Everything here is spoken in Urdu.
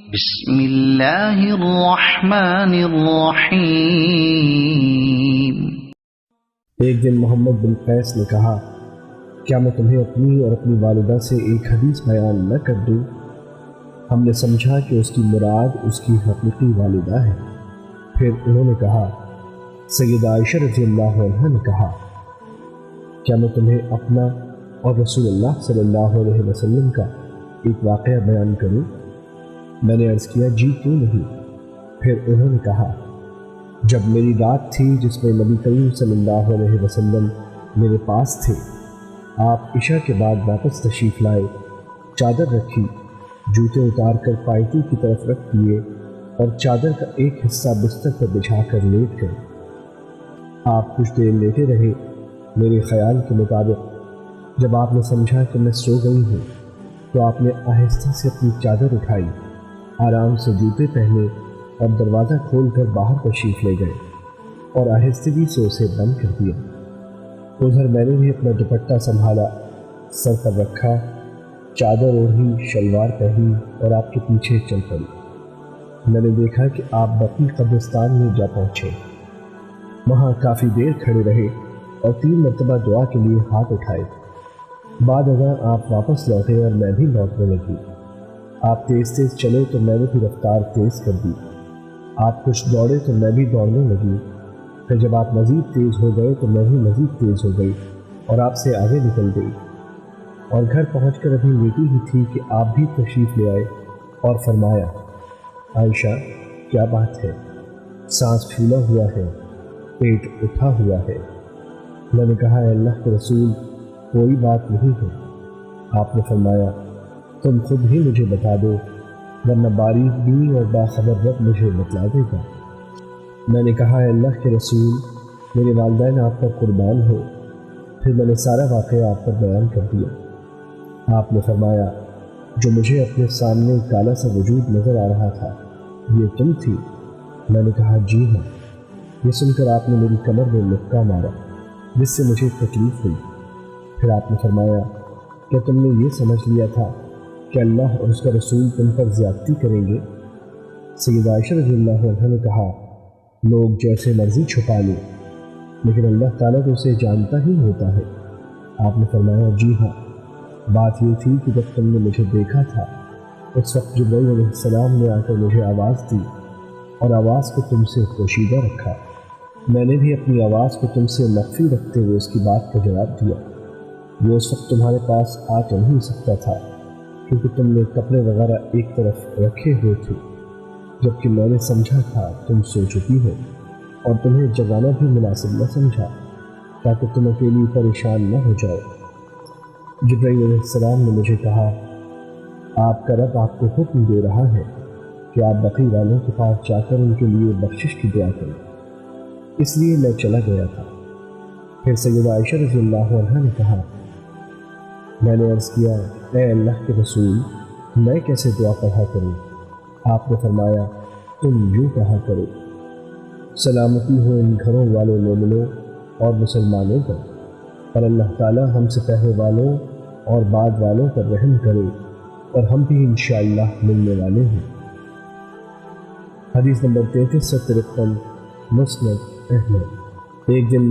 بسم اللہ الرحمن الرحیم۔ ایک دن محمد بن قیس نے کہا، کیا میں تمہیں اپنی اور اپنی والدہ سے ایک حدیث بیان نہ کر دوں؟ ہم نے سمجھا کہ اس کی مراد اس کی حقیقی والدہ ہے۔ پھر انہوں نے کہا، سیدہ عائشہ رضی اللہ عنہا نے کہا، کیا میں تمہیں اپنا اور رسول اللہ صلی اللہ علیہ وسلم کا ایک واقعہ بیان کروں؟ میں نے عرض کیا، جی کیوں نہیں؟ پھر انہوں نے کہا، جب میری رات تھی جس میں نبی کریم صلی اللہ علیہ وسلم میرے پاس تھے، آپ عشاء کے بعد واپس تشریف لائے، چادر رکھی، جوتے اتار کر پائٹی کی طرف رکھ دیے اور چادر کا ایک حصہ بستر پر بچھا کر لیٹ گئے۔ آپ کچھ دیر لیٹے رہے۔ میرے خیال کے مطابق جب آپ نے سمجھا کہ میں سو گئی ہوں تو آپ نے آہستہ سے اپنی چادر اٹھائی، آرام سے جوتے پہنے اور دروازہ کھول کر باہر تشریف لے گئے اور آہستگی سے اسے بند کر دیا۔ ادھر میں نے بھی اپنا دوپٹہ سنبھالا، سر پر رکھا، چادر اوڑھی، شلوار پہنی اور آپ کے پیچھے چل پڑی۔ میں نے دیکھا کہ آپ بقی قبرستان میں جا پہنچے، وہاں کافی دیر کھڑے رہے اور 3 مرتبہ دعا کے لیے ہاتھ اٹھائے۔ بعد ازاں آپ واپس لوٹے اور میں بھی لوٹنے لگی۔ آپ تیز تیز چلے تو میں نے بھی رفتار تیز کر دی۔ آپ کچھ دوڑے تو میں بھی دوڑنے لگی۔ پھر جب آپ مزید تیز ہو گئے تو میں بھی مزید تیز ہو گئی اور آپ سے آگے نکل گئی، اور گھر پہنچ کر ابھی لیٹی ہی تھی کہ آپ بھی تشریف لے آئے اور فرمایا، عائشہ کیا بات ہے؟ سانس پھولا ہوا ہے، پیٹ اٹھا ہوا ہے۔ میں نے کہا، اے اللہ کے رسول، کوئی بات نہیں ہے۔ آپ نے فرمایا، تم خود ہی مجھے بتا دو، ورنہ باریک بین اور باخبر رب مجھے بتلا دے گا۔ میں نے کہا، اے اللہ کے رسول، میرے والدین آپ پر قربان ہو۔ پھر میں نے سارا واقعہ آپ پر بیان کر دیا۔ آپ نے فرمایا، جو مجھے اپنے سامنے کالا سا وجود نظر آ رہا تھا، یہ تم تھی؟ میں نے کہا، جی ہاں۔ یہ سن کر آپ نے میری کمر میں لکا مارا، جس سے مجھے تکلیف ہوئی۔ پھر آپ نے فرمایا، کیا تم نے یہ سمجھ لیا تھا کہ اللہ اور اس کا رسول تم پر زیادتی کریں گے؟ سیدہ عائشہ رضی اللہ عنہا نے کہا، لوگ جیسے مرضی چھپا لیں، لیکن اللہ تعالیٰ تو اسے جانتا ہی ہوتا ہے۔ آپ نے فرمایا، جی ہاں، بات یہ تھی کہ جب تم نے مجھے دیکھا تھا اس وقت جبرائیل علیہ السلام نے آ کر مجھے آواز دی اور آواز کو تم سے پوشیدہ رکھا۔ میں نے بھی اپنی آواز کو تم سے مخفی رکھتے ہوئے اس کی بات کا جواب دیا۔ وہ اس وقت تمہارے پاس آ تو نہیں سکتا تھا کیونکہ تم نے کپڑے وغیرہ ایک طرف رکھے ہوئے تھے، جبکہ میں نے سمجھا تھا تم سو چکی ہو اور تمہیں جگانا بھی مناسب نہ سمجھا تاکہ تم اکیلی پریشان نہ ہو جاؤ۔ جبرائیل علیہ السلام نے مجھے کہا، آپ کا رب آپ کو حکم دے رہا ہے کہ آپ بقی والوں کے پاس جا کر ان کے لیے بخشش کی دعا کریں، اس لیے میں چلا گیا تھا۔ پھر سیدہ عائشہ رضی اللہ عنہا نے کہا، میں نے عرض کیا، اے اللہ کے رسول، میں کیسے دعا پڑھا کروں؟ آپ نے فرمایا، تم یوں کہا کرو، سلامتی ہو ان گھروں والے مومنوں اور مسلمانوں پر، اور اللہ تعالیٰ ہم سے پہلے والوں اور بعد والوں پر رحم کرے، اور ہم بھی انشاءاللہ ملنے والے ہیں۔ حدیث نمبر 3353، مسند احمد۔ ایک دن